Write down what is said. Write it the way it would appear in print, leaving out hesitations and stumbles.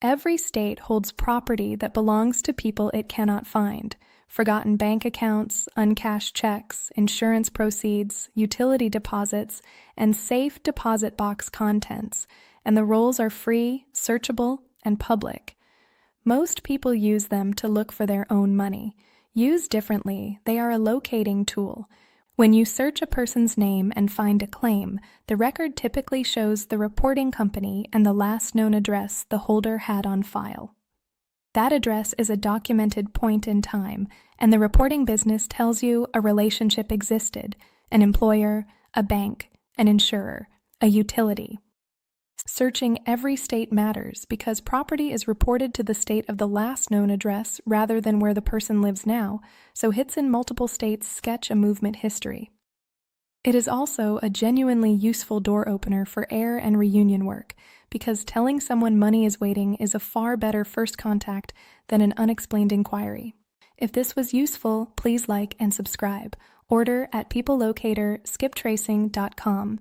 Every state holds property that belongs to people it cannot find. Forgotten bank accounts, uncashed checks, insurance proceeds, utility deposits, and safe deposit box contents, and the rolls are free, searchable, and public. Most people use them to look for their own money. Used differently, they are a locating tool. When you search a person's name and find a claim, the record typically shows the reporting company and the last known address the holder had on file. That address is a documented point in time, and the reporting business tells you a relationship existed: an employer, a bank, an insurer, a utility. Searching every state matters because property is reported to the state of the last known address rather than where the person lives now, so hits in multiple states sketch a movement history. It is also a genuinely useful door opener for heir and reunion work because telling someone money is waiting is a far better first contact than an unexplained inquiry. If this was useful, please like and subscribe. Order at peoplelocator skiptracing.com.